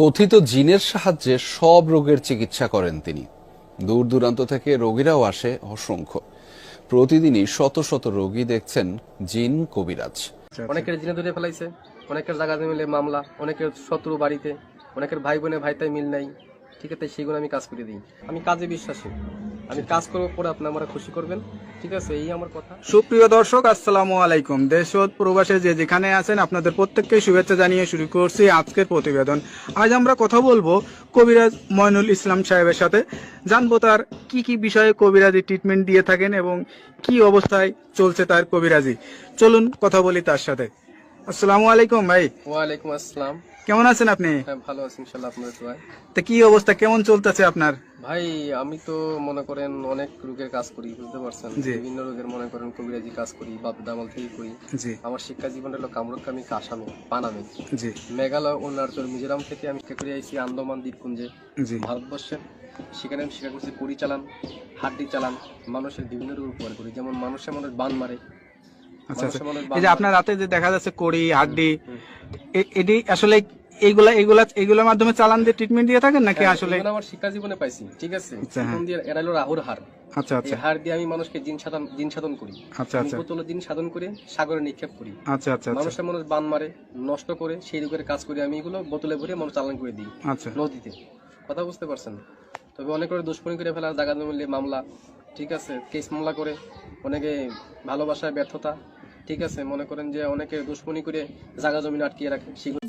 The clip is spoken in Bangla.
কথিত জিনের সাহায্যে সব রোগের চিকিৎসা করেন তিনি। দূর দূরান্ত থেকে রোগীরাও আসে অসংখ্য। প্রতিদিনই শত শত রোগী দেখছেন জিন কবিরাজ। অনেকের জিনে ধরে ফেলাইছে, অনেকের জায়গা মিলে মামলা, অনেকের শত্রু বাড়িতে, অনেকের ভাই বোনে ভাইতাই মিল নাই। ঠিক আছে, সেইগুলো আমি কাজ করে দিই। আমি কাজে বিশ্বাসী, আমি কাজ করবো, পরে আপনি আমার খুশি করবেন। ঠিক আছে, এই আমার কথা। সুপ্রিয় দর্শক, আসসালামু আলাইকুম। দেশ ও প্রবাসে যে যেখানে আছেন আপনাদের প্রত্যেককে শুভেচ্ছা জানিয়ে শুরু করছি আজকের প্রতিবেদন। আজ আমরা কথা বলবো কবিরাজ ময়নুল ইসলাম সাহেবের সাথে। জানবো তার কি কি বিষয়ে কবিরাজি ট্রিটমেন্ট দিয়ে থাকেন এবং কি অবস্থায় চলছে তার কবিরাজি। চলুন কথা বলি তার সাথে। আসসালামু আলাইকুম ভাই। ওয়ালাইকুম আসসালাম। কেমন আছেন আপনি? হ্যাঁ, ভালো আছি ইনশাল্লাহ, আপনাদের দোয়ায়। তা কি অবস্থা, কেমন চলতেছে আপনার? ভাই, আমি তো মনে করেন অনেক রোগের কাজ করি, বুঝতে পারছেন। জি। বিভিন্ন রোগের মনে করেন কবিরাজি কাজ করি, বাপ দামাল থেকে করি। জি আমার শিক্ষা জীবন হলো কামরুকামি, আসামে, পানামে, জি মেঘালয়, অরুণাচল, মিজোরাম থেকে আমি শিক্ষা করে আইছি আন্দামান দ্বীপপুঞ্জে, জি ভারতবর্ষে। সেখানে আমি শিক্ষা করছি কড়ি চালান, হাড্ডি চালান, মানুষের বিভিন্ন রোগ উপকার করি। যেমন মানুষের বান মারে, আচ্ছা আচ্ছা। মানুষের এই যে আপনার রাতে যে দেখা যাচ্ছে কড়ি হাড্ডি, হুম। এটি আসলে এইগুলোর মাধ্যমে চালান দিয়ে ট্রিটমেন্ট দিয়ে থাকেন নাকি আসলে? এগুলো আমার শিক্ষা জীবনে পাইছি। ঠিক আছে, আচ্ছা, হ্যাঁ। জীবন দিয়ে এরা হলো রাহুর হার। আচ্ছা এই আচ্ছা হার দিয়ে আমি মানুষকে জিন সাধন করি। আচ্ছা আচ্ছা বোতল জিন সাধন করে সাগরে নিক্ষেপ করি। আচ্ছা আচ্ছা আচ্ছা মানুষের মানুষ বান মারে, নষ্ট করে, সেই রোগের কাজ করে আমি এগুলো বোতলে ভরে মানুষ চালান করে দিই আচ্ছা নদীতে। কথা বুঝতে পারছেন? তবে অনেক করে দুশ্মনী করে ফেলা, জায়গা মিলে মামলা, ঠিক আছে, কেস মামলা করে, অনেকে ভালোবাসায় ব্যর্থতা, ঠিক আছে, মনে করেন যে অনেকে দুশ্মনী করে জায়গা জমিন আটকিয়ে রাখে, সেগুলো